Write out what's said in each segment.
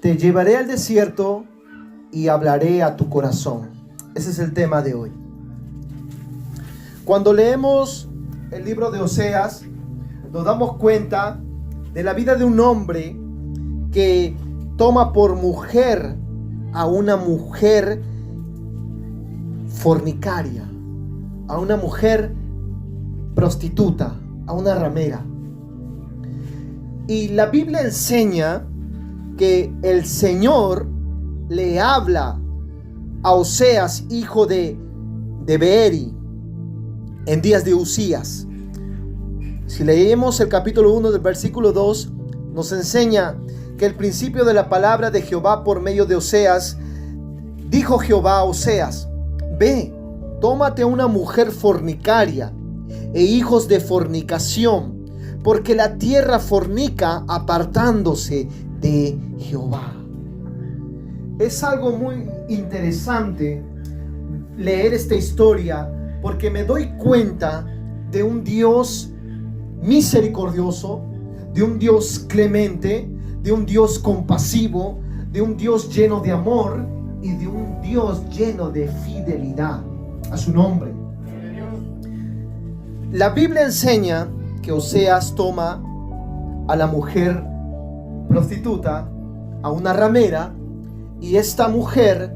Te llevaré al desierto y hablaré a tu corazón. Ese es el tema de hoy. Cuando leemos el libro de Oseas, nos damos cuenta de la vida de un hombre que toma por mujer a una mujer fornicaria, a una mujer prostituta, a una ramera. Y la Biblia enseña que el Señor le habla a Oseas, hijo de Beeri, en días de Usías. Si leemos el capítulo 1 del versículo 2, nos enseña que el principio de la palabra de Jehová por medio de Oseas, dijo Jehová a Oseas: ve, tómate una mujer fornicaria e hijos de fornicación, porque la tierra fornica apartándose de Jehová. Es algo muy interesante leer esta historia, porque me doy cuenta de un Dios misericordioso, de un Dios clemente, de un Dios compasivo, de un Dios lleno de amor y de un Dios lleno de fidelidad a su nombre. La Biblia enseña que Oseas toma a la mujer prostituta, a una ramera, y esta mujer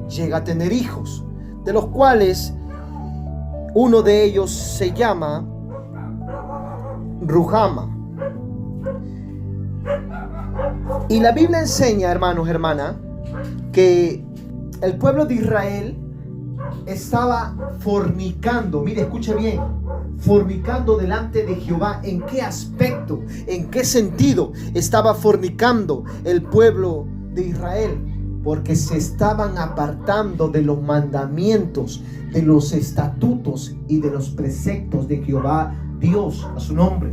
llega a tener hijos, de los cuales uno de ellos se llama Ruhama. Y la Biblia enseña, hermanos, hermanas, que el pueblo de Israel estaba fornicando. Mire, escuche bien, fornicando delante de Jehová. ¿En qué aspecto? ¿En qué sentido estaba fornicando el pueblo de Israel? Porque se estaban apartando de los mandamientos, de los estatutos y de los preceptos de Jehová Dios, a su nombre.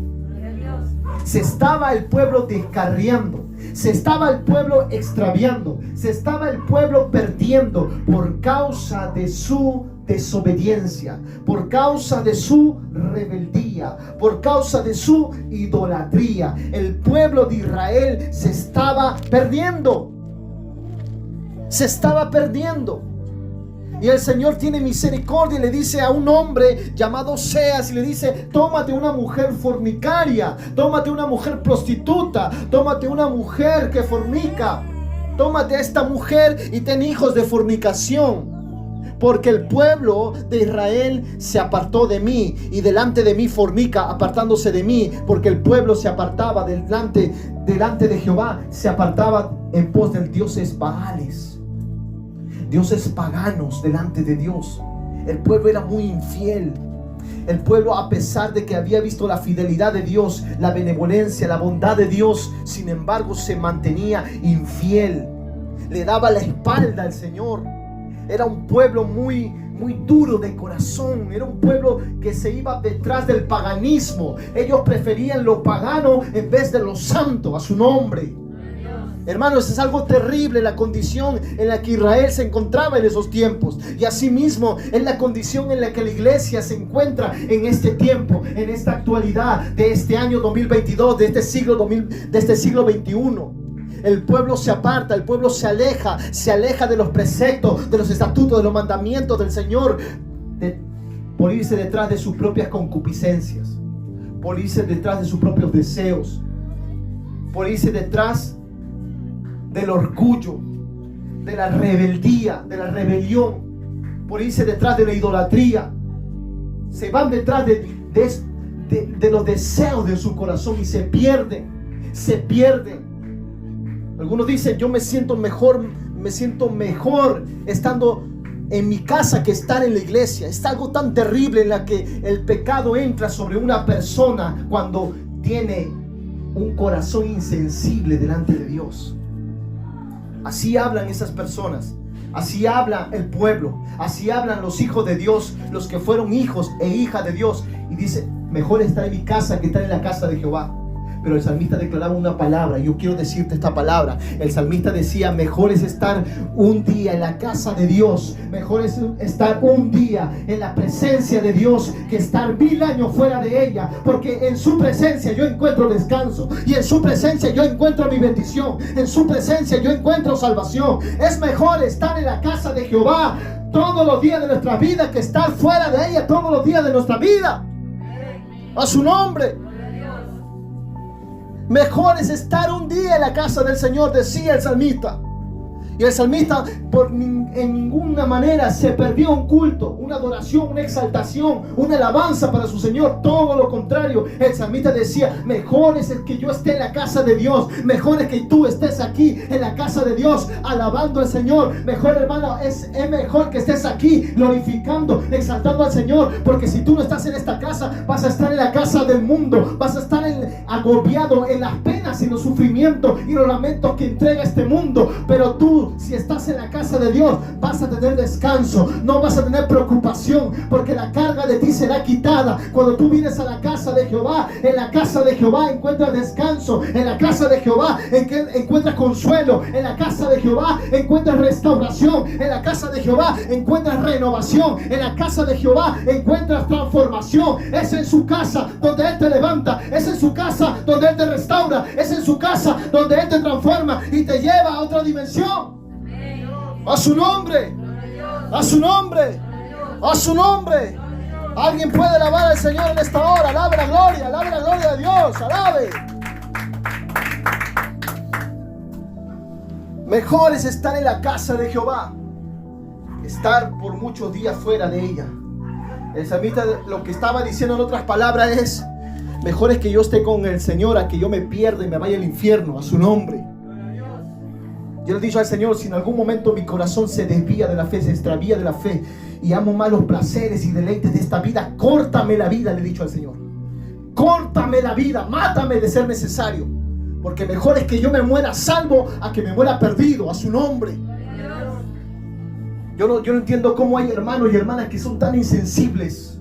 Se estaba el pueblo descarriando, se estaba el pueblo extraviando, se estaba el pueblo perdiendo por causa de su desobediencia, por causa de su rebeldía, por causa de su idolatría. El pueblo de Israel se estaba perdiendo. Se estaba perdiendo. Y el Señor tiene misericordia y le dice a un hombre llamado Oseas, y le dice: tómate una mujer fornicaria, tómate una mujer prostituta, tómate una mujer que fornica, tómate a esta mujer y ten hijos de fornicación, porque el pueblo de Israel se apartó de mí y delante de mí fornica, apartándose de mí, porque el pueblo se apartaba delante de Jehová, se apartaba en pos de dioses baales, dioses paganos delante de Dios. El pueblo era muy infiel. El pueblo, a pesar de que había visto la fidelidad de Dios, la benevolencia, la bondad de Dios, sin embargo se mantenía infiel. Le daba la espalda al Señor. Era un pueblo muy duro de corazón. Era un pueblo que se iba detrás del paganismo. Ellos preferían lo pagano en vez de lo santo, a su nombre. Hermanos, es algo terrible la condición en la que Israel se encontraba en esos tiempos. Y asimismo es la condición en la que la iglesia se encuentra en este tiempo, en esta actualidad de este año 2022, de este siglo 21. El pueblo se aparta, el pueblo se aleja de los preceptos, de los estatutos, de los mandamientos del Señor, por irse detrás de sus propias concupiscencias, por irse detrás de sus propios deseos, por irse detrás del orgullo, de la rebeldía, de la rebelión, por irse detrás de la idolatría. Se van detrás de los deseos de su corazón y se pierden. Algunos dicen: yo me siento mejor estando en mi casa que estar en la iglesia. Es algo tan terrible en la que el pecado entra sobre una persona cuando tiene un corazón insensible delante de Dios. Así hablan esas personas, así habla el pueblo, así hablan los hijos de Dios, los que fueron hijos e hijas de Dios. Y dice: mejor estar en mi casa que estar en la casa de Jehová. pero el salmista declaraba una palabra. Yo quiero decirte esta palabra. El salmista decía: mejor es estar un día en la casa de Dios, mejor es estar un día en la presencia de Dios que estar 1000 años fuera de ella, porque en su presencia yo encuentro descanso, y en su presencia yo encuentro mi bendición, en su presencia yo encuentro salvación. Es mejor estar en la casa de Jehová todos los días de nuestra vida que estar fuera de ella todos los días de nuestra vida. A su nombre. Mejor es estar un día en la casa del Señor, decía el salmista. Y el salmista en ninguna manera se perdió un culto, una adoración, una exaltación, una alabanza para su Señor. Todo lo contrario, el salmista decía: mejor es el que yo esté en la casa de Dios, mejor es que tú estés aquí en la casa de Dios alabando al Señor. Mejor, hermano, es mejor que estés aquí glorificando, exaltando al Señor, porque si tú no estás en esta casa, vas a estar en la casa del mundo, vas a estar agobiado en las penas y los sufrimientos y los lamentos que entrega este mundo. Pero tú, si estás en la casa de Dios, vas a tener descanso, no vas a tener preocupación, porque la carga de ti será quitada. Cuando tú vienes a la casa de Jehová, en la casa de Jehová encuentras descanso, en la casa de Jehová encuentras consuelo, en la casa de Jehová encuentras restauración, en la casa de Jehová encuentras renovación, en la casa de Jehová encuentras transformación. Es en su casa donde Él te levanta, es en su casa donde Él te restaura, es en su casa donde Él te transforma y te lleva a otra dimensión. A su nombre, a su nombre, a su nombre. Alguien puede alabar al Señor en esta hora. Alabe la gloria de Dios, alabe. Mejor es estar en la casa de Jehová, estar por muchos días fuera de ella. El salmista lo que estaba diciendo en otras palabras es: mejor es que yo esté con el Señor a que yo me pierda y me vaya al infierno. A su nombre. Yo le he dicho al Señor: si en algún momento mi corazón se desvía de la fe, se extravía de la fe y amo más los placeres y deleites de esta vida, córtame la vida, le he dicho al Señor. Córtame la vida, mátame de ser necesario, porque mejor es que yo me muera salvo a que me muera perdido. A su nombre. Yo no entiendo cómo hay hermanos y hermanas que son tan insensibles.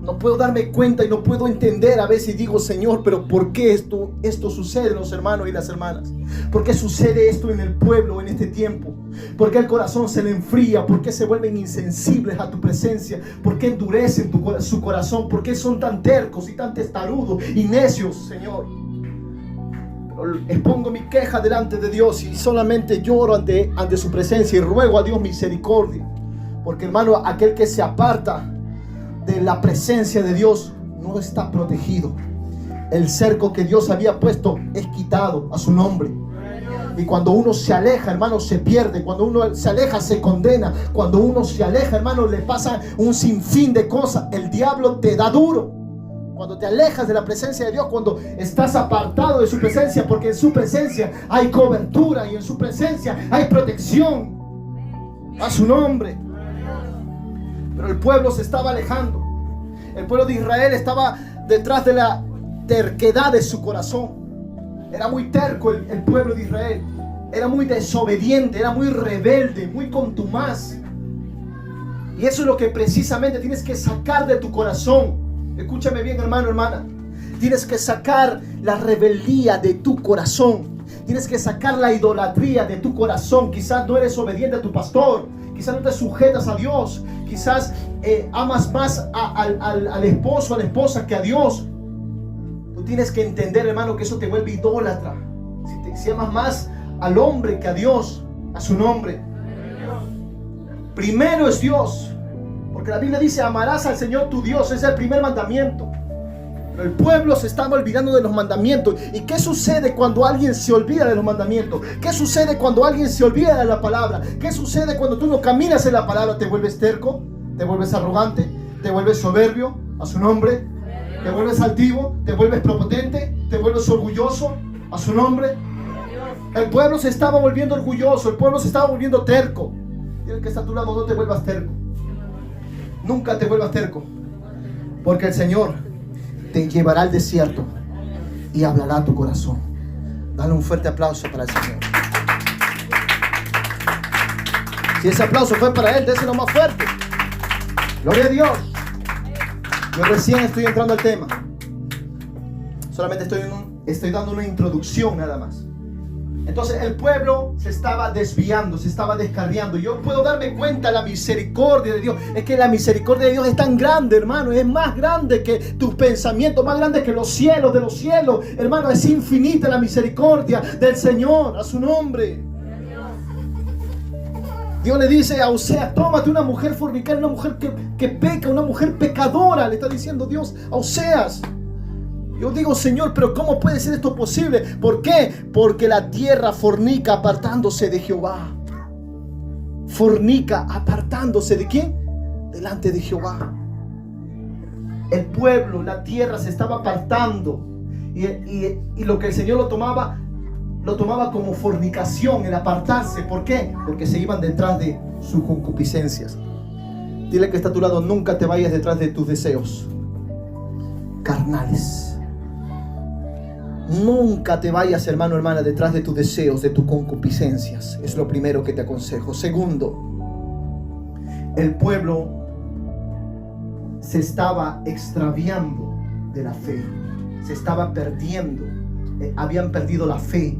No puedo darme cuenta y no puedo entender a veces. Digo: Señor, pero ¿por qué esto sucede en los hermanos y las hermanas? ¿Por qué sucede esto en el pueblo en este tiempo? ¿Por qué el corazón se le enfría? ¿Por qué se vuelven insensibles a tu presencia? ¿Por qué endurecen su corazón? ¿Por qué son tan tercos y tan testarudos y necios, Señor? Pero expongo mi queja delante de Dios y solamente lloro ante su presencia y ruego a Dios misericordia. Porque, hermano, aquel que se aparta de la presencia de Dios no está protegido. El cerco que Dios había puesto es quitado. A su nombre. Y cuando uno se aleja, hermano, se pierde. Cuando uno se aleja, se condena. Cuando uno se aleja, hermano, le pasa un sinfín de cosas. El diablo te da duro cuando te alejas de la presencia de Dios, cuando estás apartado de su presencia, porque en su presencia hay cobertura y en su presencia hay protección. A su nombre. Pero el pueblo se estaba alejando. El pueblo de Israel estaba detrás de la terquedad de su corazón. Era muy terco el pueblo de Israel. Era muy desobediente, era muy rebelde, muy contumaz. Y eso es lo que precisamente tienes que sacar de tu corazón. Escúchame bien, hermano, hermana. Tienes que sacar la rebeldía de tu corazón. Tienes que sacar la idolatría de tu corazón. Quizás no eres obediente a tu pastor. Quizás no te sujetas a Dios. Quizás amas más al esposo, a la esposa que a Dios. Tú tienes que entender, hermano, que eso te vuelve idólatra. Si amas más al hombre que a Dios, a su nombre. Primero es Dios. Porque la Biblia dice: amarás al Señor tu Dios. Es el primer mandamiento. Pero el pueblo se estaba olvidando de los mandamientos. ¿Y qué sucede cuando alguien se olvida de los mandamientos? ¿Qué sucede cuando alguien se olvida de la palabra? ¿Qué sucede cuando tú no caminas en la palabra? ¿Te vuelves terco? ¿Te vuelves arrogante? ¿Te vuelves soberbio? A su nombre. ¿Te vuelves altivo? ¿Te vuelves prepotente? ¿Te vuelves orgulloso? A su nombre. El pueblo se estaba volviendo orgulloso. El pueblo se estaba volviendo terco. Y el que está a tu lado: no te vuelvas terco. Nunca te vuelvas terco. Porque el Señor te llevará al desierto y hablará a tu corazón. Dale un fuerte aplauso para el Señor. Si ese aplauso fue para Él, déselo más fuerte. Gloria a Dios. Yo recién estoy entrando al tema. Solamente estoy dando una introducción nada más. Entonces el pueblo se estaba desviando, se estaba descarriando. Yo puedo darme cuenta de la misericordia de Dios. Es que la misericordia de Dios es tan grande, hermano. Es más grande que tus pensamientos, más grande que los cielos de los cielos. Hermano, es infinita la misericordia del Señor. A su nombre. Dios le dice a Oseas: tómate una mujer fornicaria, una mujer que peca, una mujer pecadora. Le está diciendo Dios a Oseas. Yo digo: Señor, pero ¿cómo puede ser esto posible? ¿Por qué? Porque la tierra fornica apartándose de Jehová. Fornica apartándose ¿de quién? Delante de Jehová. El pueblo, la tierra se estaba apartando. Y lo que el Señor lo tomaba como fornicación, el apartarse. ¿Por qué? Porque se iban detrás de sus concupiscencias. Dile que está a tu lado: nunca te vayas detrás de tus deseos carnales. Nunca te vayas, hermano, hermana, detrás de tus deseos, de tus concupiscencias. Es lo primero que te aconsejo. Segundo, el pueblo se estaba extraviando de la fe. Se estaba perdiendo. Habían perdido la fe.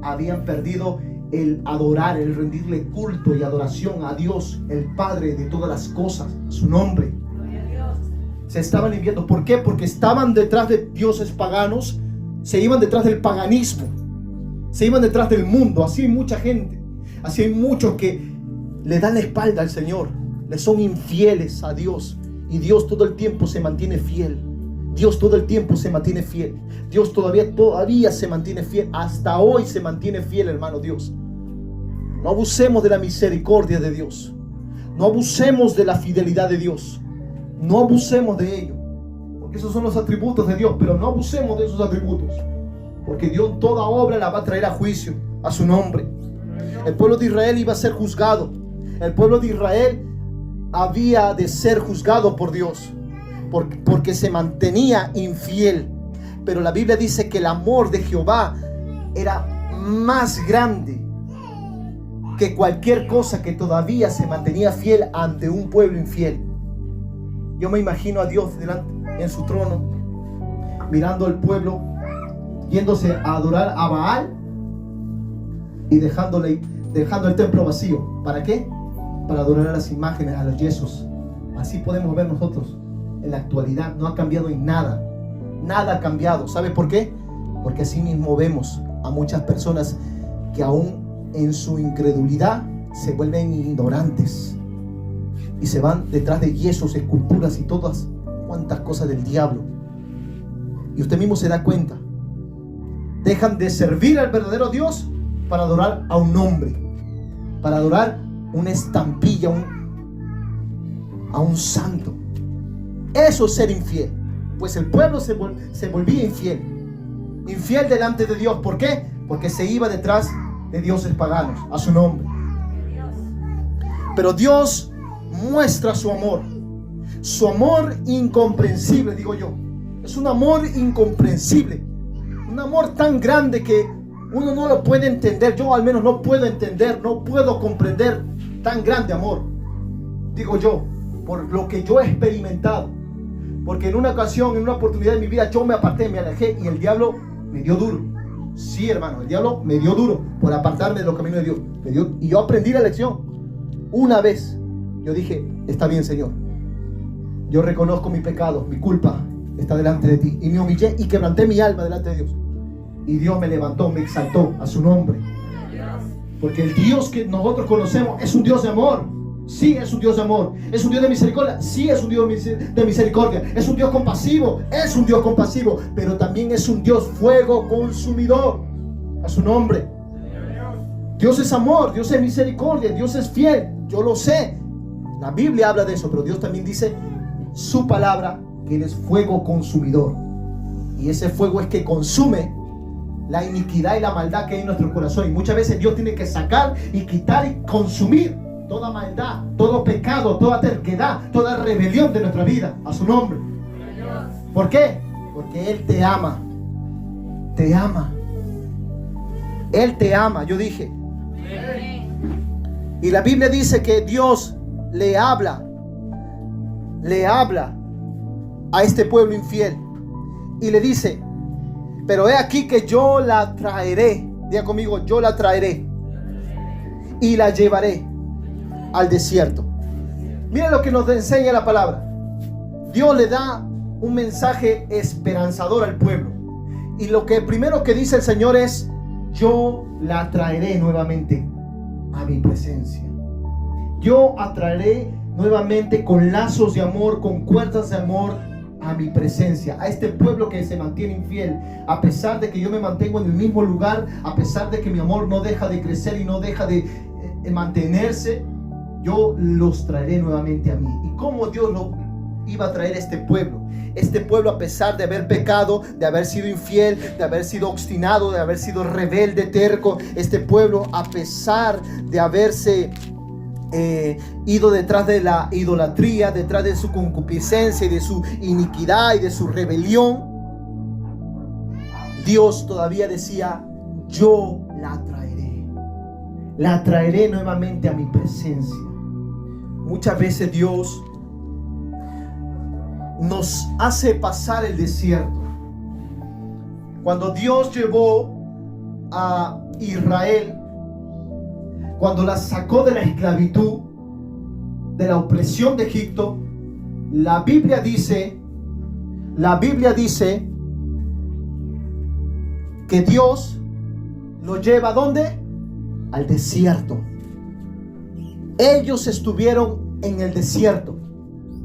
Habían perdido el adorar, el rendirle culto y adoración a Dios, el Padre de todas las cosas, su nombre. Se estaban enviando. ¿Por qué? Porque estaban detrás de dioses paganos. Se iban detrás del paganismo, se iban detrás del mundo. Así hay mucha gente, así hay muchos que le dan la espalda al Señor, le son infieles a Dios. Y Dios todo el tiempo se mantiene fiel. Dios todo el tiempo se mantiene fiel. Dios todavía se mantiene fiel. Hasta hoy se mantiene fiel, hermano Dios. No abusemos de la misericordia de Dios. No abusemos de la fidelidad de Dios. No abusemos de ello. Esos son los atributos de Dios, pero no abusemos de esos atributos, porque Dios toda obra la va a traer a juicio, a su nombre. El pueblo de Israel iba a ser juzgado. El pueblo de Israel había de ser juzgado por Dios, porque se mantenía infiel. Pero la Biblia dice que el amor de Jehová era más grande que cualquier cosa, que todavía se mantenía fiel ante un pueblo infiel. Yo me imagino a Dios delante en su trono, mirando al pueblo yéndose a adorar a Baal y dejando el templo vacío. ¿Para qué? Para adorar a las imágenes, a los yesos. Así podemos ver nosotros en la actualidad. No ha cambiado en nada. Nada ha cambiado. ¿Sabe por qué? Porque así mismo vemos a muchas personas que aún en su incredulidad se vuelven ignorantes y se van detrás de yesos, esculturas y todas cuantas cosas del diablo. Y usted mismo se da cuenta. Dejan de servir al verdadero Dios para adorar a un hombre, para adorar una estampilla, a un santo. Eso es ser infiel. Pues el pueblo se volvía infiel delante de Dios. ¿Por qué? Porque se iba detrás de dioses paganos, a su nombre. Pero Dios muestra su amor incomprensible, digo yo. Es un amor incomprensible, un amor tan grande que uno no lo puede entender. Yo al menos no puedo entender, no puedo comprender tan grande amor, digo yo, por lo que yo he experimentado. Porque en una ocasión, en una oportunidad de mi vida, yo me aparté, me alejé y el diablo me dio duro. Sí, hermano, el diablo me dio duro por apartarme de los caminos de Dios. Y yo aprendí la lección. Una vez yo dije: está bien, Señor, yo reconozco mi pecado, mi culpa está delante de ti. Y me humillé y quebranté mi alma delante de Dios. Y Dios me levantó, me exaltó a su nombre. Porque el Dios que nosotros conocemos es un Dios de amor. Sí, es un Dios de amor. Es un Dios de misericordia. Sí, es un Dios de misericordia. Es un Dios compasivo. Es un Dios compasivo. Pero también es un Dios fuego consumidor. A su nombre. Dios es amor. Dios es misericordia. Dios es fiel. Yo lo sé. La Biblia habla de eso. Pero Dios también dice su palabra, que Él es fuego consumidor. Y ese fuego es que consume la iniquidad y la maldad que hay en nuestro corazón. Y muchas veces Dios tiene que sacar y quitar y consumir toda maldad, todo pecado, toda terquedad, toda rebelión de nuestra vida, a su nombre. ¿Por qué? Porque Él te ama. Te ama. Él te ama, yo dije. Y la Biblia dice que Dios le habla a este pueblo infiel y le dice Pero he aquí que yo la traeré. Diga conmigo, yo la traeré y la llevaré al desierto. Mira lo que nos enseña la palabra. Dios le da un mensaje esperanzador al pueblo. Y lo que primero que dice el Señor es: yo la traeré nuevamente a mi presencia. Yo atraeré nuevamente con lazos de amor, con cuerdas de amor a mi presencia, a este pueblo que se mantiene infiel. A pesar de que yo me mantengo en el mismo lugar, a pesar de que mi amor no deja de crecer y no deja de mantenerse, yo los traeré nuevamente a mí. ¿Y cómo Dios lo iba a traer a este pueblo? Este pueblo, a pesar de haber pecado, de haber sido infiel, de haber sido obstinado, de haber sido rebelde, terco, este pueblo, a pesar de haberse ido detrás de la idolatría, detrás de su concupiscencia y de su iniquidad y de su rebelión, Dios todavía decía: yo la traeré nuevamente a mi presencia. Muchas veces Dios nos hace pasar el desierto. Cuando Dios llevó a Israel, cuando la sacó de la esclavitud, de la opresión de Egipto, la Biblia dice que Dios lo lleva ¿a dónde? Al desierto. Ellos estuvieron en el desierto,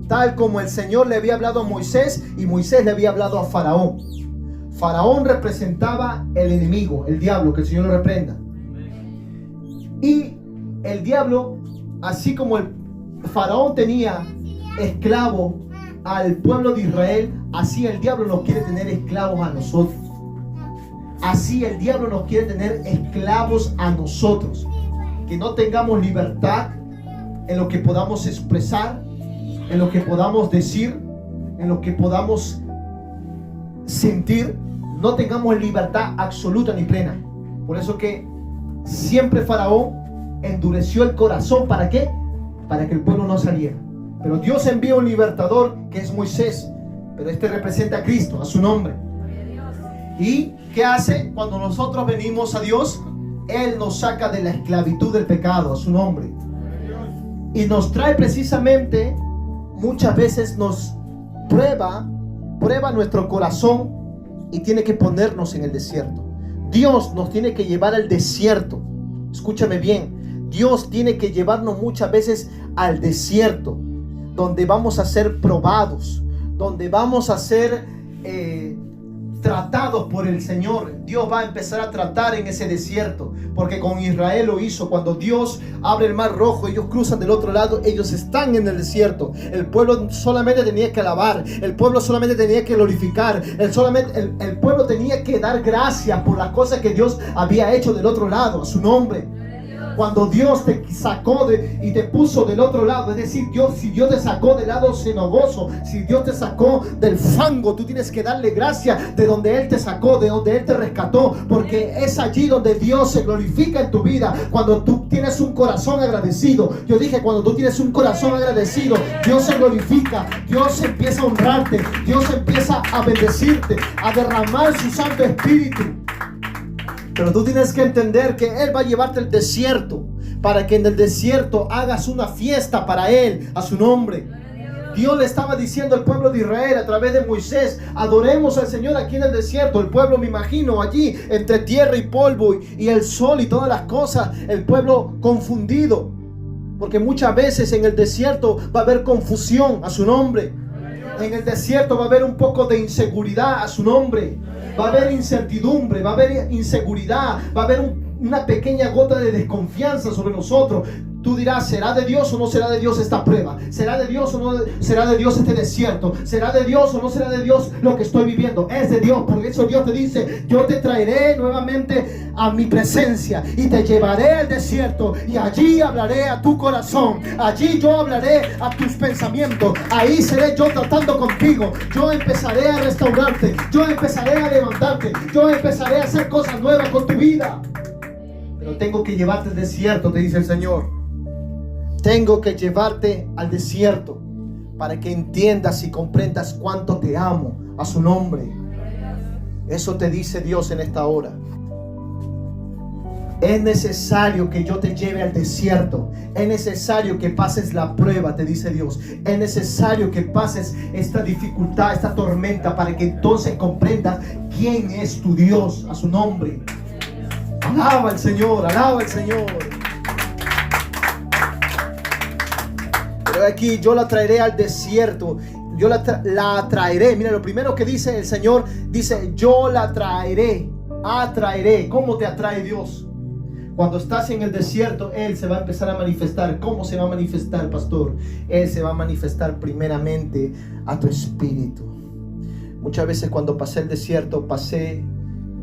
tal como el Señor le había hablado a Moisés y Moisés le había hablado a Faraón. Faraón representaba el enemigo, el diablo, que el Señor lo reprenda. Y el diablo, así como el Faraón tenía esclavo al pueblo de Israel, así el diablo nos quiere tener esclavos a nosotros. Así el diablo nos quiere tener esclavos a nosotros. Que no tengamos libertad en lo que podamos expresar, en lo que podamos decir, en lo que podamos sentir. No tengamos libertad absoluta ni plena. Por eso que siempre Faraón endureció el corazón. ¿Para qué? Para que el pueblo no saliera. Pero Dios envía un libertador, que es Moisés. Pero este representa a Cristo, a su nombre. ¿Y qué hace cuando nosotros venimos a Dios? Él nos saca de la esclavitud del pecado, a su nombre. Y nos trae precisamente, muchas veces nos prueba nuestro corazón y tiene que ponernos en el desierto. Dios nos tiene que llevar al desierto. Escúchame bien. Dios tiene que llevarnos muchas veces al desierto, donde vamos a ser probados, donde vamos a ser tratados por el Señor. Dios va a empezar a tratar en ese desierto, porque con Israel lo hizo. Cuando Dios abre el mar rojo, ellos cruzan del otro lado, ellos están en el desierto. El pueblo solamente tenía que alabar, el pueblo solamente tenía que glorificar, el pueblo tenía que dar gracias por las cosas que Dios había hecho del otro lado, a su nombre. Cuando Dios te sacó y te puso del otro lado, es decir, si Dios te sacó del lado cenagoso, si Dios te sacó del fango, tú tienes que darle gracias de donde Él te sacó, de donde Él te rescató, porque es allí donde Dios se glorifica en tu vida, cuando tú tienes un corazón agradecido. Yo dije, cuando tú tienes un corazón agradecido, Dios se glorifica, Dios empieza a honrarte, Dios empieza a bendecirte, a derramar su Santo Espíritu. Pero tú tienes que entender que Él va a llevarte al desierto, para que en el desierto hagas una fiesta para Él, a su nombre. Dios le estaba diciendo al pueblo de Israel a través de Moisés: adoremos al Señor aquí en el desierto. El pueblo, me imagino, allí entre tierra y polvo y el sol y todas las cosas, el pueblo confundido, porque muchas veces en el desierto va a haber confusión, a su nombre. En el desierto va a haber un poco de inseguridad, a su nombre. Va a haber incertidumbre, va a haber inseguridad, va a haber una pequeña gota de desconfianza sobre nosotros. Tú dirás, ¿será de Dios o no será de Dios esta prueba? ¿Será de Dios o no será de Dios este desierto? ¿Será de Dios o no será de Dios lo que estoy viviendo? Es de Dios, porque eso Dios te dice: yo te traeré nuevamente a mi presencia y te llevaré al desierto, y allí hablaré a tu corazón, allí yo hablaré a tus pensamientos, ahí seré yo tratando contigo. Yo empezaré a restaurarte, yo empezaré a levantarte, yo empezaré a hacer cosas nuevas con tu vida. Pero tengo que llevarte al desierto, te dice el Señor. Tengo que llevarte al desierto para que entiendas y comprendas cuánto te amo, a su nombre. Eso te dice Dios en esta hora. Es necesario que yo te lleve al desierto. Es necesario que pases la prueba, te dice Dios. Es necesario que pases esta dificultad, esta tormenta, para que entonces comprendas quién es tu Dios. A su nombre. Alaba al Señor, alaba al Señor. Pero aquí yo la traeré al desierto. Yo la traeré. Mira, lo primero que dice el Señor, dice, yo la traeré. Atraeré. ¿Cómo te atrae Dios? Cuando estás en el desierto, Él se va a empezar a manifestar. ¿Cómo se va a manifestar, pastor? Él se va a manifestar primeramente a tu espíritu. Muchas veces cuando pasé el desierto, pasé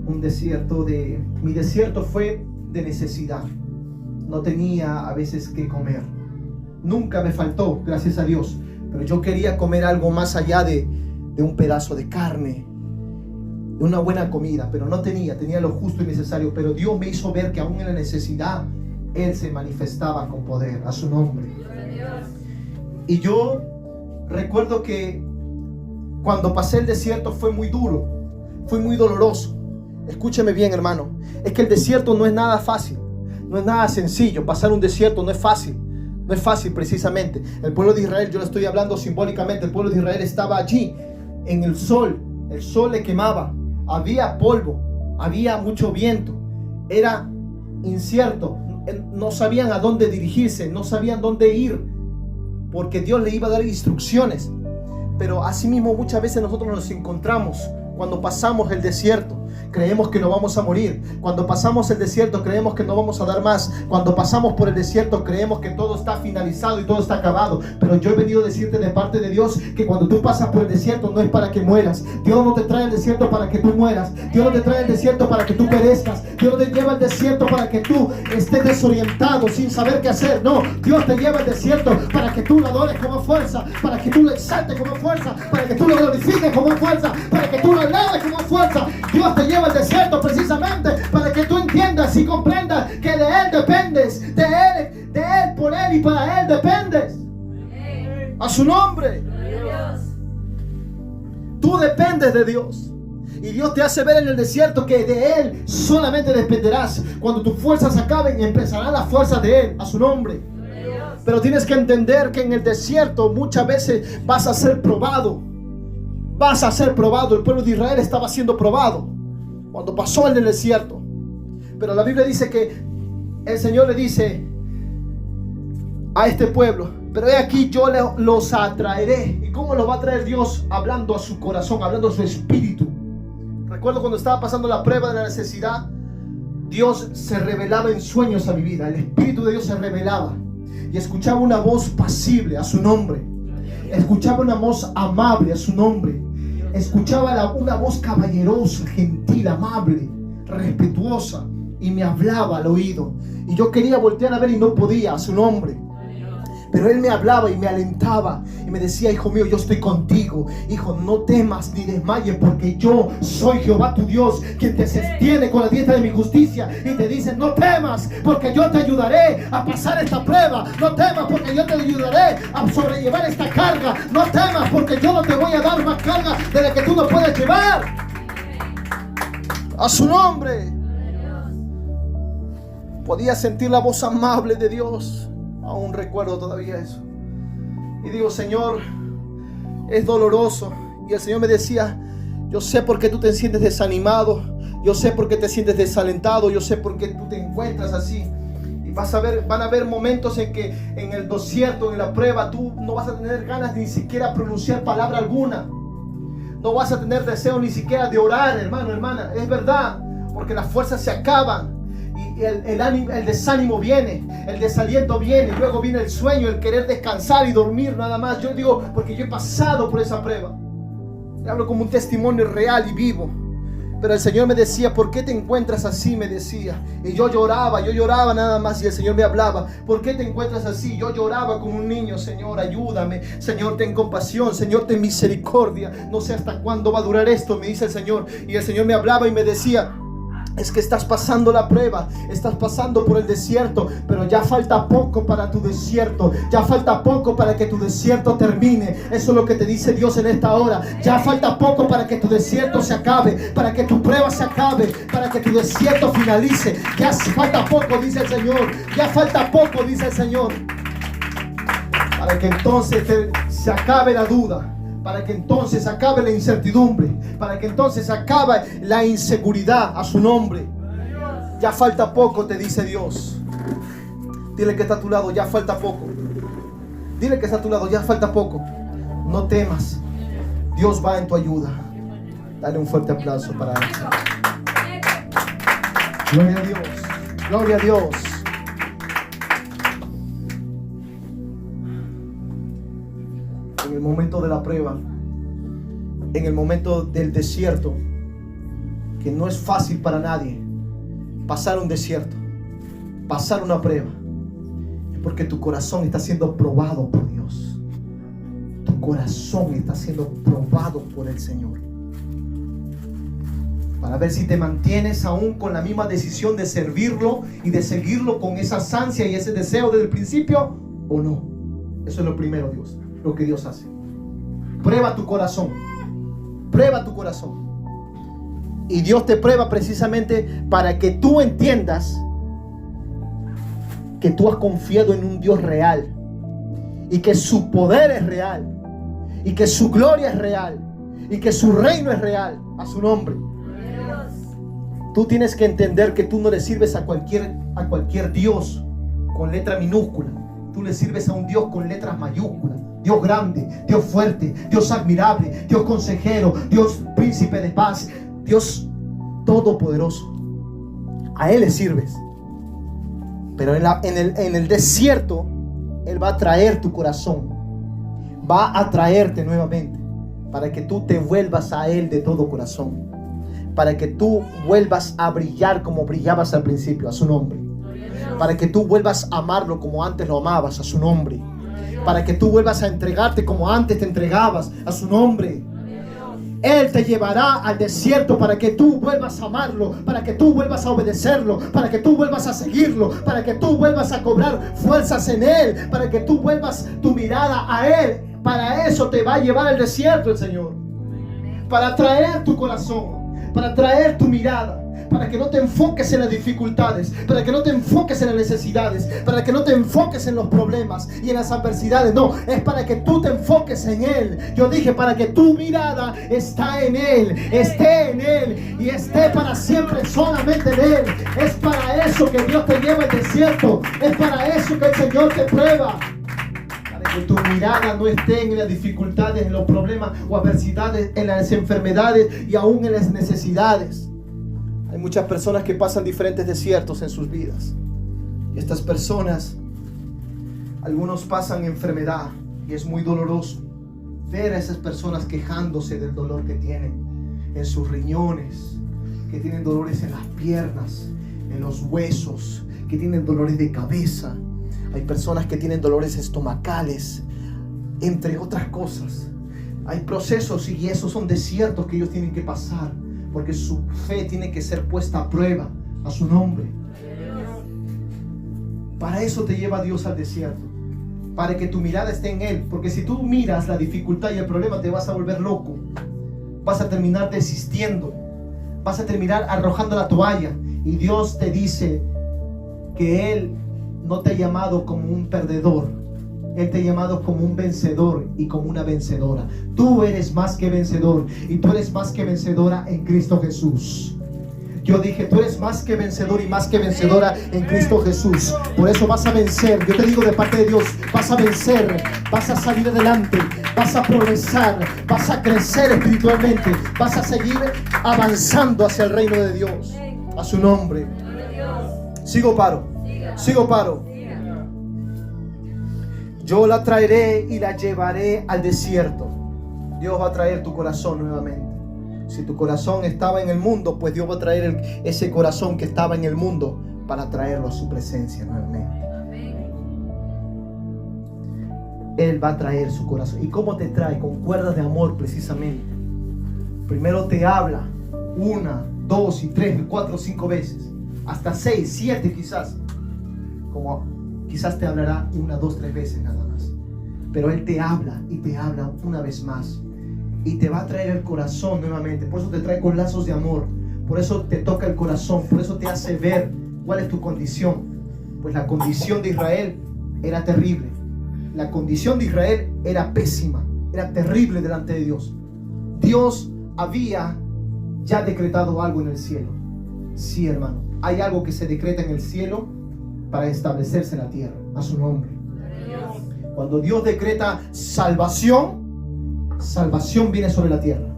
un desierto mi desierto fue de necesidad. No tenía a veces que comer. Nunca me faltó, gracias a Dios. Pero yo quería comer algo más allá de un pedazo de carne, de una buena comida, pero no tenía lo justo y necesario. Pero Dios me hizo ver que aún en la necesidad Él se manifestaba con poder. A su nombre. Y yo recuerdo que cuando pasé el desierto fue muy duro, fue muy doloroso. Escúcheme bien, hermano, es que el desierto no es nada fácil, no es nada sencillo. Pasar un desierto no es fácil. No es fácil precisamente. El pueblo de Israel, yo le estoy hablando simbólicamente, el pueblo de Israel estaba allí en el sol le quemaba, había polvo, había mucho viento, era incierto, no sabían a dónde dirigirse, no sabían dónde ir, porque Dios le iba a dar instrucciones. Pero asimismo muchas veces nosotros nos encontramos cuando pasamos el desierto. Creemos que no vamos a morir. Cuando pasamos el desierto creemos que no vamos a dar más. Cuando pasamos por el desierto creemos que todo está finalizado y todo está acabado. Pero yo he venido a decirte de parte de Dios que cuando tú pasas por el desierto no es para que mueras. Dios no te trae el desierto para que tú mueras. Dios no te trae el desierto para que tú perezcas. Dios no te lleva al desierto para que tú estés desorientado sin saber qué hacer. No, Dios te lleva al desierto para que tú lo adores como fuerza, para que tú lo exaltes como fuerza, para que tú lo glorifiques como fuerza, para que tú lo alabes como fuerza. Dios te lleva al desierto precisamente para que tú entiendas y comprendas que de Él dependes, de Él, por Él y para Él dependes. A su nombre. Tú dependes de Dios. Y Dios te hace ver en el desierto que de Él solamente dependerás. Cuando tus fuerzas acaben, empezarán las fuerzas de Él. A su nombre. Pero tienes que entender que en el desierto muchas veces vas a ser probado. Vas a ser probado. El pueblo de Israel estaba siendo probado cuando pasó en el desierto. Pero la Biblia dice que el Señor le dice a este pueblo: pero he aquí, yo los atraeré. ¿Y cómo los va a traer Dios? Hablando a su corazón, hablando a su espíritu. Recuerdo cuando estaba pasando la prueba de la necesidad, Dios se revelaba en sueños a mi vida. El Espíritu de Dios se revelaba y escuchaba una voz pasible, a su nombre. Escuchaba una voz amable, a su nombre. Escuchaba una voz caballerosa, gentil, amable, respetuosa, y me hablaba al oído. Y yo quería voltear a ver y no podía, a su nombre. Pero Él me hablaba y me alentaba y me decía: hijo mío, yo estoy contigo. Hijo, no temas ni desmayes, porque yo soy Jehová tu Dios, quien te sostiene con la diestra de mi justicia. Y te dice: no temas, porque yo te ayudaré a pasar esta prueba. No temas, porque yo te ayudaré a sobrellevar esta carga. No temas, porque yo no te voy a dar más carga de la que tú no puedes llevar. A su nombre. Podía sentir la voz amable de Dios. Aún recuerdo todavía eso. Y digo: Señor, es doloroso. Y el Señor me decía: yo sé por qué tú te sientes desanimado. Yo sé por qué te sientes desalentado. Yo sé por qué tú te encuentras así. Y van a haber momentos en que en el desierto, en la prueba, tú no vas a tener ganas ni siquiera pronunciar palabra alguna. No vas a tener deseo ni siquiera de orar, hermano, hermana. Es verdad, porque las fuerzas se acaban. Y el desánimo viene, el desaliento viene, y luego viene el sueño, el querer descansar y dormir nada más. Yo digo, porque yo he pasado por esa prueba. Le hablo como un testimonio real y vivo. Pero el Señor me decía: ¿por qué te encuentras así? Me decía. Y yo lloraba nada más. Y el Señor me hablaba: ¿por qué te encuentras así? Yo lloraba como un niño: Señor, ayúdame. Señor, ten compasión. Señor, ten misericordia. No sé hasta cuándo va a durar esto, me dice el Señor. Y el Señor me hablaba y me decía: Es que estás pasando la prueba, estás pasando por el desierto, pero ya falta poco para tu desierto, ya falta poco para que tu desierto termine. Eso es lo que te dice Dios en esta hora. Ya falta poco para que tu desierto se acabe, para que tu prueba se acabe, para que tu desierto finalice. Ya falta poco, dice el Señor. Ya falta poco, dice el Señor. Para que entonces se acabe la duda, para que entonces acabe la incertidumbre, para que entonces acabe la inseguridad. A su nombre. Ya falta poco, te dice Dios. Dile que está a tu lado, ya falta poco. Dile que está a tu lado, ya falta poco. No temas, Dios va en tu ayuda. Dale un fuerte aplauso para él. Gloria a Dios, gloria a Dios. En el momento de la prueba, en el momento del desierto, que no es fácil para nadie pasar un desierto, pasar una prueba, es porque tu corazón está siendo probado por Dios. Tu corazón está siendo probado por el Señor, para ver si te mantienes aún con la misma decisión de servirlo y de seguirlo con esa ansia y ese deseo desde el principio o no. Eso es lo primero, Dios, lo que Dios hace. Prueba tu corazón. Prueba tu corazón. Y Dios te prueba precisamente para que tú entiendas que tú has confiado en un Dios real, y que su poder es real, y que su gloria es real, y que su reino es real. A su nombre. Tú tienes que entender que tú no le sirves a cualquier Dios con letra minúscula. Tú le sirves a un Dios con letras mayúsculas. Dios grande, Dios fuerte, Dios admirable, Dios consejero, Dios príncipe de paz, Dios todopoderoso. A Él le sirves. Pero en el desierto, Él va a traer tu corazón, va a traerte nuevamente, para que tú te vuelvas a Él de todo corazón, para que tú vuelvas a brillar como brillabas al principio. A su nombre. Para que tú vuelvas a amarlo como antes lo amabas. A su nombre. Para que tú vuelvas a entregarte como antes te entregabas. A su nombre. Él te llevará al desierto para que tú vuelvas a amarlo, para que tú vuelvas a obedecerlo, para que tú vuelvas a seguirlo, para que tú vuelvas a cobrar fuerzas en Él, para que tú vuelvas tu mirada a Él. Para eso te va a llevar al desierto el Señor, para traer tu corazón, para traer tu mirada, para que no te enfoques en las dificultades, para que no te enfoques en las necesidades, para que no te enfoques en los problemas y en las adversidades. No, es para que tú te enfoques en Él. Yo dije, para que tu mirada está en Él, esté en Él y esté para siempre solamente en Él. Es para eso que Dios te lleva al desierto, es para eso que el Señor te prueba, para que tu mirada no esté en las dificultades, en los problemas o adversidades, en las enfermedades y aún en las necesidades. Hay muchas personas que pasan diferentes desiertos en sus vidas. Y estas personas, algunos pasan enfermedad y es muy doloroso ver a esas personas quejándose del dolor que tienen en sus riñones, que tienen dolores en las piernas, en los huesos, que tienen dolores de cabeza. Hay personas que tienen dolores estomacales, entre otras cosas. Hay procesos y esos son desiertos que ellos tienen que pasar, porque su fe tiene que ser puesta a prueba. A su nombre. Para eso te lleva Dios al desierto, para que tu mirada esté en Él. Porque si tú miras la dificultad y el problema, te vas a volver loco, vas a terminar desistiendo, vas a terminar arrojando la toalla. Y Dios te dice que Él no te ha llamado como un perdedor, Él te ha llamado como un vencedor y como una vencedora. Tú eres más que vencedor y tú eres más que vencedora en Cristo Jesús. Yo dije, tú eres más que vencedor y más que vencedora en Cristo Jesús. Por eso vas a vencer. Yo te digo de parte de Dios, vas a vencer, vas a salir adelante, vas a progresar, vas a crecer espiritualmente, vas a seguir avanzando hacia el reino de Dios. A su nombre. Sigo paro. Yo la traeré y la llevaré al desierto. Dios va a traer tu corazón nuevamente. Si tu corazón estaba en el mundo, pues Dios va a traer ese corazón que estaba en el mundo para traerlo a su presencia nuevamente. Él va a traer su corazón. ¿Y cómo te trae? Con cuerdas de amor precisamente. Primero te habla 1, 2 y 3 y 4 o 5 veces, hasta 6, 7 quizás, como quizás te hablará 1, 2, 3 veces nada más, pero Él te habla y te habla una vez más y te va a traer el corazón nuevamente. Por eso te trae con lazos de amor, por eso te toca el corazón, por eso te hace ver cuál es tu condición. Pues la condición de Israel era terrible, la condición de Israel era pésima, era terrible delante de Dios. Dios había ya decretado algo en el cielo. Sí, hermano, hay algo que se decreta en el cielo para establecerse en la tierra, a su nombre. Cuando Dios decreta salvación, salvación viene sobre la tierra.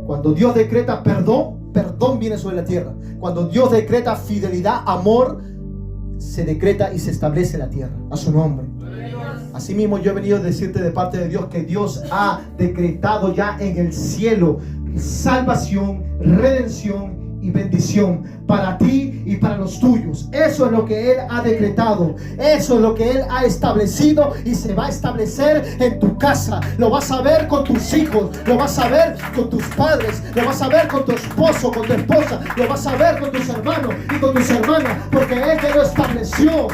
Cuando Dios decreta perdón, perdón viene sobre la tierra. Cuando Dios decreta fidelidad, amor, se decreta y se establece en la tierra, a su nombre. Asimismo, yo he venido a decirte de parte de Dios que Dios ha decretado ya en el cielo salvación, redención y bendición para ti y para los tuyos. Eso es lo que Él ha decretado, eso es lo que Él ha establecido y se va a establecer en tu casa. Lo vas a ver con tus hijos, lo vas a ver con tus padres, lo vas a ver con tu esposo, con tu esposa, lo vas a ver con tus hermanos y con tus hermanas, porque Él te lo estableció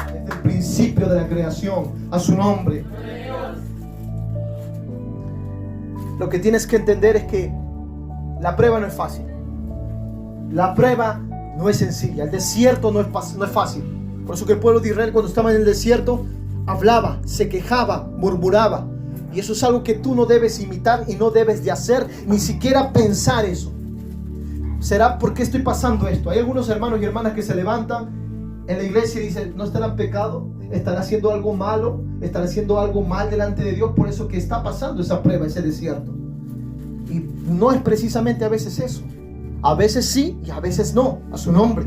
desde el principio de la creación, a su nombre. Lo que tienes que entender es que la prueba no es fácil. La prueba no es sencilla. El desierto no es fácil. Por eso que el pueblo de Israel, cuando estaba en el desierto, hablaba, se quejaba, murmuraba. Y eso es algo que tú no debes imitar y no debes de hacer, ni siquiera pensar eso. ¿Será por qué estoy pasando esto? Hay algunos hermanos y hermanas que se levantan en la iglesia y dicen: ¿no estarán pecado? ¿Estará haciendo algo malo? ¿Estará haciendo algo mal delante de Dios? Por eso que está pasando esa prueba, ese desierto. Y no es precisamente a veces eso. A veces sí y a veces no, a su nombre.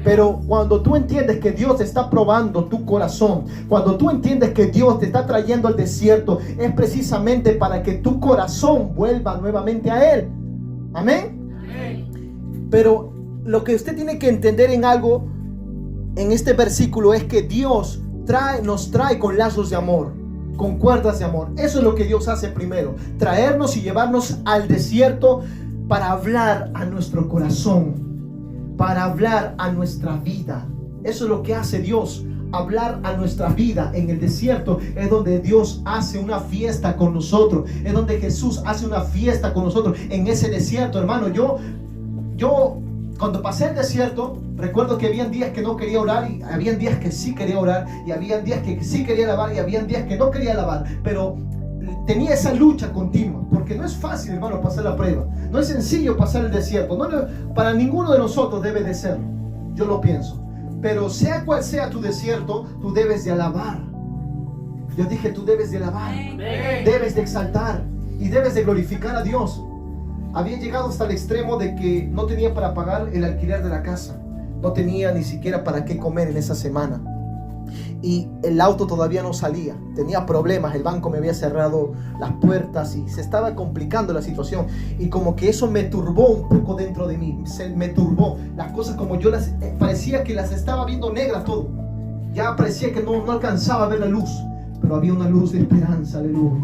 Pero cuando tú entiendes que Dios te está probando tu corazón, cuando tú entiendes que Dios te está trayendo al desierto, es precisamente para que tu corazón vuelva nuevamente a Él. Amén. Amén. Pero lo que usted tiene que entender en algo, en este versículo, es que Dios nos trae con lazos de amor, con cuerdas de amor. Eso es lo que Dios hace primero, traernos y llevarnos al desierto para hablar a nuestro corazón, para hablar a nuestra vida. Eso es lo que hace Dios, hablar a nuestra vida. En el desierto es donde Dios hace una fiesta con nosotros, es donde Jesús hace una fiesta con nosotros. En ese desierto, hermano, yo cuando pasé el desierto, recuerdo que habían días que no quería orar y habían días que sí quería orar, y habían días que sí quería alabar y habían días que no quería alabar, pero tenía esa lucha continua, porque no es fácil, hermano, pasar la prueba. No es sencillo pasar el desierto. Para ninguno de nosotros debe de serlo, yo lo pienso. Pero sea cual sea tu desierto, tú debes de alabar. Yo dije, tú debes de alabar, debes de exaltar y debes de glorificar a Dios. Había llegado hasta el extremo de que no tenía para pagar el alquiler de la casa, no tenía ni siquiera para qué comer en esa semana, y el auto todavía no salía, tenía problemas, el banco me había cerrado las puertas y se estaba complicando la situación, y como que eso me turbó un poco dentro de mí, me turbó las cosas, como yo parecía que las estaba viendo negras todo, ya parecía que no alcanzaba a ver la luz, pero había una luz de esperanza, aleluya.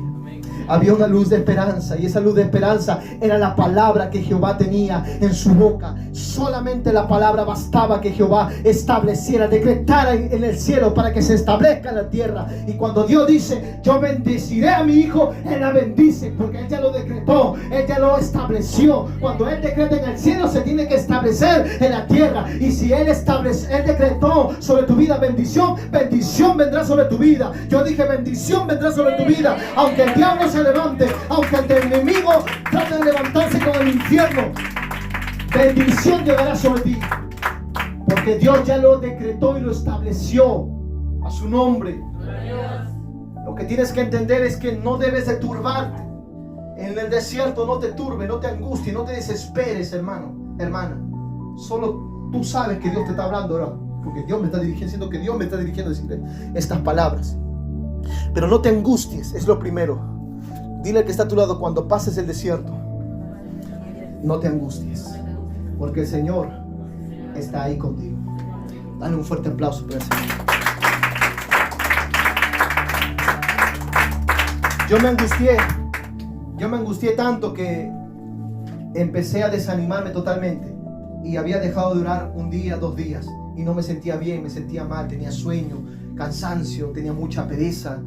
Había una luz de esperanza, y esa luz de esperanza era la palabra que Jehová tenía en su boca. Solamente la palabra bastaba que Jehová estableciera, decretara en el cielo para que se establezca en la tierra. Y cuando Dios dice: yo bendeciré a mi hijo, Él la bendice, porque Él ya lo decretó, Él ya lo estableció. Cuando Él decreta en el cielo, se tiene que establecer en la tierra. Y si Él decretó sobre tu vida bendición, bendición vendrá sobre tu vida. Yo dije, bendición vendrá sobre tu vida, aunque el diablo se levante, aunque el enemigo trate de levantarse con el infierno, bendición llegará sobre ti, porque Dios ya lo decretó y lo estableció, a su nombre. Lo que tienes que entender es que no debes de turbarte en el desierto. No te turbe, no te angusties, no te desesperes, hermano, hermana. Solo tú sabes que Dios te está hablando ahora, porque Dios me está dirigiendo, siento que Dios me está dirigiendo a decirle estas palabras. Pero no te angusties, es lo primero. Dile al que está a tu lado: cuando pases el desierto, no te angusties, porque el Señor está ahí contigo. Dale un fuerte aplauso para el Señor. Yo me angustié tanto que empecé a desanimarme totalmente. y había dejado de orar un día, 2 días, y no me sentía bien, me sentía mal, tenía sueño, cansancio, tenía mucha pereza.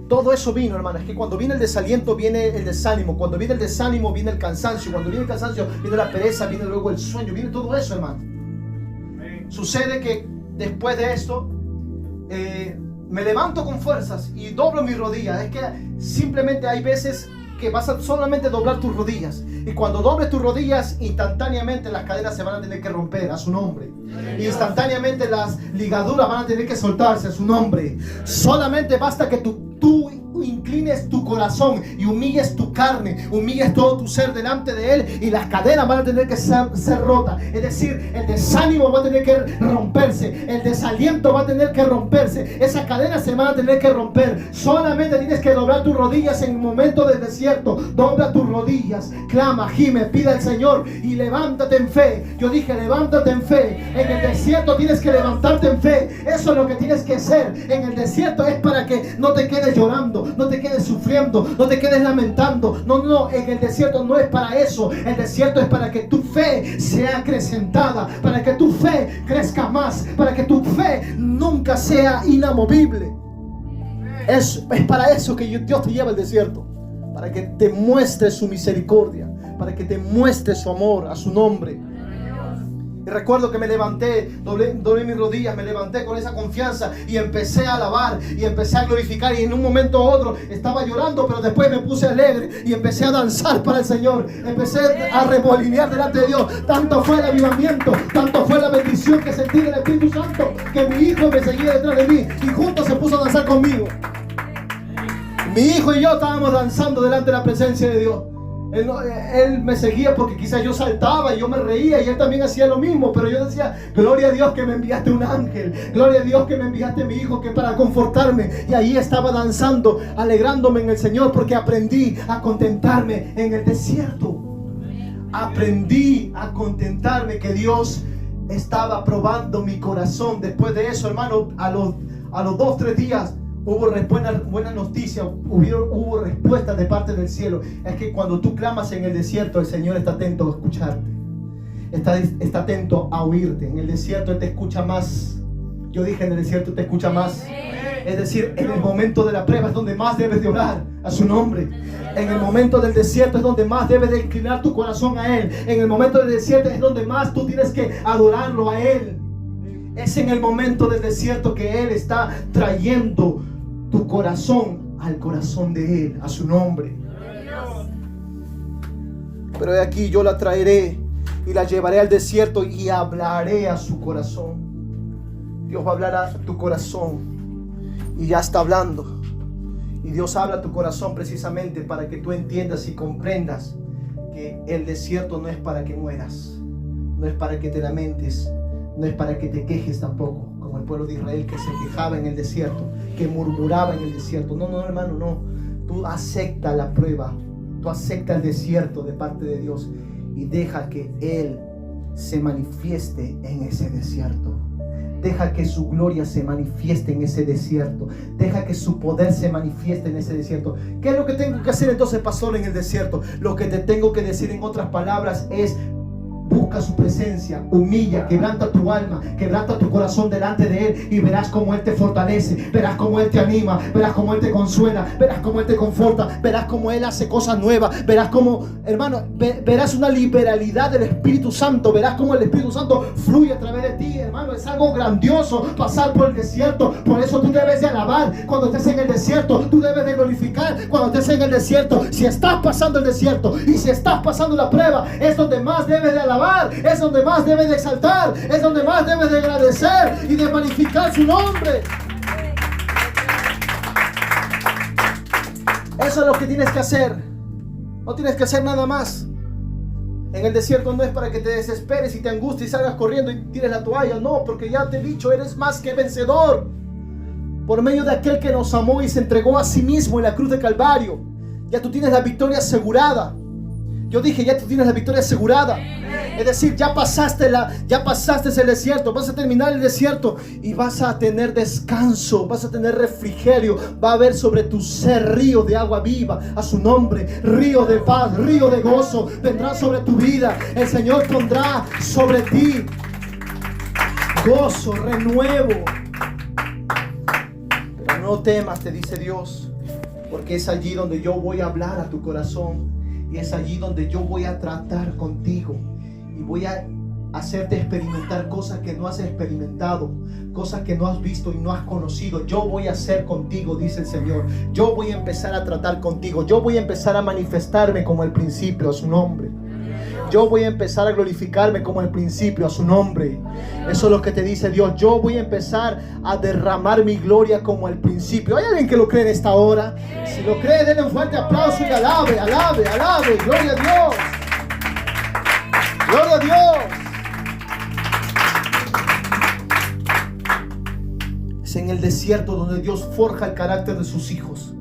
Todo eso vino, hermano. Es que cuando viene el desaliento, viene el desánimo. Cuando viene el desánimo, viene el cansancio. Cuando viene el cansancio, viene la pereza, viene luego el sueño, viene todo eso, hermano. Sucede que después de esto, me levanto con fuerzas y doblo mis rodillas. Es que simplemente hay veces que vas a solamente doblar tus rodillas, y cuando dobles tus rodillas, instantáneamente las cadenas se van a tener que romper a su nombre. Instantáneamente las ligaduras van a tener que soltarse a su nombre. Solamente basta que tú inclines tu corazón y humilles tu carne, humilles todo tu ser delante de Él, y las cadenas van a tener que ser rotas. Es decir, el desánimo va a tener que romperse, el desaliento va a tener que romperse, esas cadenas se van a tener que romper. Solamente tienes que doblar tus rodillas en el momento del desierto. Dobla tus rodillas, clama, gime, pide al Señor y levántate en fe. Yo dije, levántate en fe. En el desierto tienes que levantarte en fe. Eso es lo que tienes que hacer. En el desierto es para que no te quedes llorando, no te quedes sufriendo, no te quedes lamentando. No, en el desierto no es para eso. El desierto es para que tu fe sea acrecentada, para que tu fe crezca más, para que tu fe nunca sea inamovible. Es para eso que Dios te lleva al desierto, para que te muestre su misericordia, para que te muestre su amor a su nombre. Y recuerdo que me levanté, doblé mis rodillas, me levanté con esa confianza y empecé a alabar y empecé a glorificar, y en un momento u otro estaba llorando, pero después me puse alegre y empecé a danzar para el Señor, empecé a remolinear delante de Dios. Tanto fue el avivamiento, tanto fue la bendición que sentí del Espíritu Santo, que mi hijo me seguía detrás de mí y juntos se puso a danzar conmigo. Mi hijo y yo estábamos danzando delante de la presencia de Dios. Él me seguía porque quizás yo saltaba y yo me reía, y él también hacía lo mismo, pero yo decía, gloria a Dios que me enviaste un ángel, gloria a Dios que me enviaste a mi hijo, que para confortarme. Y ahí estaba danzando, alegrándome en el Señor, porque aprendí a contentarme en el desierto. Aprendí a contentarme, que Dios estaba probando mi corazón. Después de eso, hermano, a los 2-3 días hubo buenas noticias, hubo respuestas de parte del cielo. Es que cuando tú clamas en el desierto, el Señor está atento a escucharte, está atento a oírte. En el desierto Él te escucha más. Yo dije, en el desierto te escucha más. Es decir, en el momento de la prueba es donde más debes de orar a su nombre. En el momento del desierto es donde más debes de inclinar tu corazón a Él. En el momento del desierto es donde más tú tienes que adorarlo a Él. Es en el momento del desierto que Él está trayendo tu corazón al corazón de Él, a su nombre. Pero de aquí yo la traeré y la llevaré al desierto y hablaré a su corazón. Dios va a hablar a tu corazón y ya está hablando. Y Dios habla a tu corazón precisamente para que tú entiendas y comprendas que el desierto no es para que mueras, no es para que te lamentes, no es para que te quejes tampoco, como el pueblo de Israel que se quejaba en el desierto, que murmuraba en el desierto. No, hermano, no. Tú acepta la prueba, tú acepta el desierto de parte de Dios y deja que Él se manifieste en ese desierto. Deja que su gloria se manifieste en ese desierto. Deja que su poder se manifieste en ese desierto. ¿Qué es lo que tengo que hacer entonces, pastor, en el desierto? Lo que te tengo que decir en otras palabras es: busca su presencia, humilla, quebranta tu alma, quebranta tu corazón delante de Él, y verás cómo Él te fortalece, verás cómo Él te anima, verás cómo Él te consuela, verás cómo Él te conforta, verás cómo Él hace cosas nuevas, verás cómo, hermano, verás una liberalidad del Espíritu Santo, verás cómo el Espíritu Santo fluye a través de ti, hermano. Es algo grandioso pasar por el desierto. Por eso tú debes de alabar cuando estés en el desierto, tú debes de glorificar cuando estés en el desierto. Si estás pasando el desierto y si estás pasando la prueba, es donde más debes de alabar, es donde más debes de exaltar, es donde más debes de agradecer y de magnificar su nombre. Eso es lo que tienes que hacer. No tienes que hacer nada más. En el desierto no es para que te desesperes y te angusties y salgas corriendo y tires la toalla. No, porque ya te he dicho, eres más que vencedor por medio de aquel que nos amó y se entregó a sí mismo en la cruz de Calvario. Ya tú tienes la victoria asegurada. Yo dije, ya tú tienes la victoria asegurada. Es decir, ya pasaste el desierto, vas a terminar el desierto y vas a tener descanso, vas a tener refrigerio. Va a haber sobre tu ser río de agua viva, a su nombre, río de paz, río de gozo, vendrá sobre tu vida. El Señor pondrá sobre ti gozo, renuevo. Pero no temas, te dice Dios, porque es allí donde yo voy a hablar a tu corazón. Y es allí donde yo voy a tratar contigo. Y voy a hacerte experimentar cosas que no has experimentado, cosas que no has visto y no has conocido. Yo voy a hacer contigo, dice el Señor. Yo voy a empezar a tratar contigo. Yo voy a empezar a manifestarme como el principio, a su nombre. Yo voy a empezar a glorificarme como el principio, a su nombre. Eso es lo que te dice Dios. Yo voy a empezar a derramar mi gloria como el principio. ¿Hay alguien que lo cree en esta hora? Si lo cree, denle un fuerte aplauso y alabe, alabe, alabe. Gloria a Dios. Gloria a Dios. Es en el desierto donde Dios forja el carácter de sus hijos.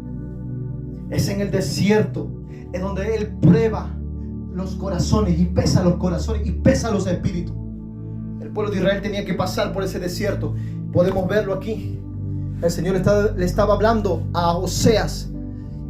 Es en el desierto en donde Él prueba los corazones y pesa los corazones y pesa los espíritus. El pueblo de Israel tenía que pasar por ese desierto. Podemos verlo aquí. El Señor le estaba hablando a Oseas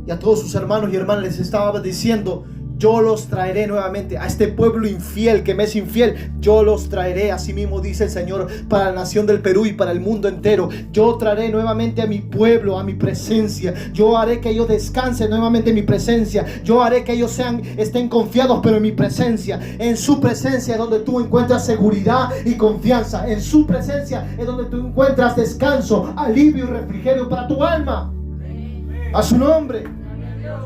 y a todos sus hermanos y hermanas. Les estaba diciendo: yo los traeré nuevamente a este pueblo infiel que me es infiel. Yo los traeré, así mismo dice el Señor, para la nación del Perú y para el mundo entero. Yo traeré nuevamente a mi pueblo, a mi presencia. Yo haré que ellos descansen nuevamente en mi presencia. Yo haré que ellos estén confiados, pero en mi presencia. En su presencia es donde tú encuentras seguridad y confianza. En su presencia es donde tú encuentras descanso, alivio y refrigerio para tu alma. A su nombre.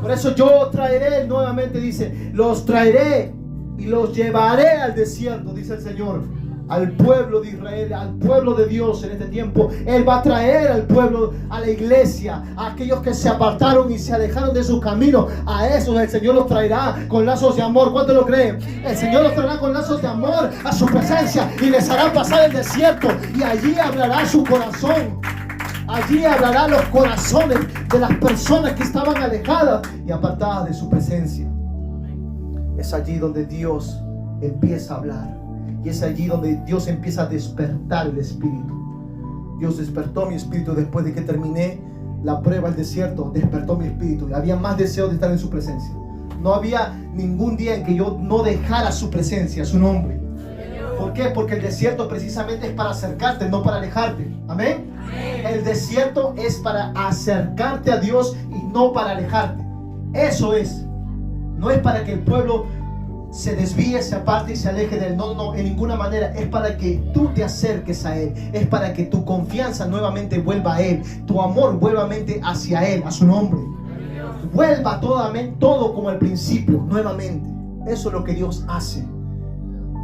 Por eso yo traeré, nuevamente dice, los traeré y los llevaré al desierto, dice el Señor, al pueblo de Israel, al pueblo de Dios en este tiempo. Él va a traer al pueblo, a la iglesia, a aquellos que se apartaron y se alejaron de su camino. A esos el Señor los traerá con lazos de amor. ¿Cuántos lo creen? El Señor los traerá con lazos de amor a su presencia y les hará pasar el desierto, y allí hablará su corazón. Allí hablará los corazones de las personas que estaban alejadas y apartadas de su presencia. Es allí donde Dios empieza a hablar. Y es allí donde Dios empieza a despertar el espíritu. Dios despertó mi espíritu después de que terminé la prueba del desierto. Despertó mi espíritu. Había más deseo de estar en su presencia. No había ningún día en que yo no dejara su presencia, su nombre. ¿Por qué? Porque el desierto precisamente es para acercarte, no para alejarte. Amén. El desierto es para acercarte a Dios y no para alejarte. Eso es. No es para que el pueblo se desvíe, se aparte y se aleje de Él. No, no, en ninguna manera. Es para que tú te acerques a Él. Es para que tu confianza nuevamente vuelva a Él. Tu amor vuelva hacia Él, a su nombre. Vuelva todo como al principio, nuevamente. Eso es lo que Dios hace.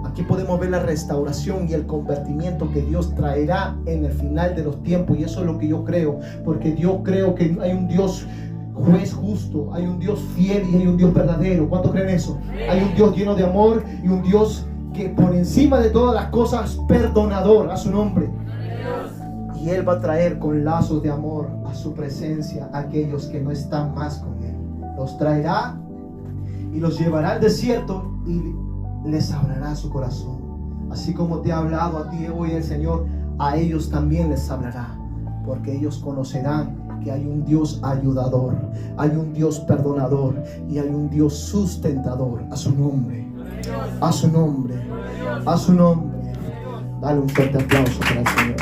Aquí podemos ver la restauración y el convertimiento que Dios traerá en el final de los tiempos. Y eso es lo que yo creo. Porque yo creo que hay un Dios juez justo, hay un Dios fiel y hay un Dios verdadero. ¿Cuántos creen eso? Hay un Dios lleno de amor y un Dios que por encima de todas las cosas perdonador, a su nombre. Y Él va a traer con lazos de amor a su presencia a aquellos que no están más con Él. Los traerá y los llevará al desierto y les hablará su corazón. Así como te ha hablado a ti hoy el Señor, a ellos también les hablará, porque ellos conocerán que hay un Dios ayudador, hay un Dios perdonador y hay un Dios sustentador. A su nombre, a su nombre, a su nombre. Dale un fuerte aplauso para el Señor.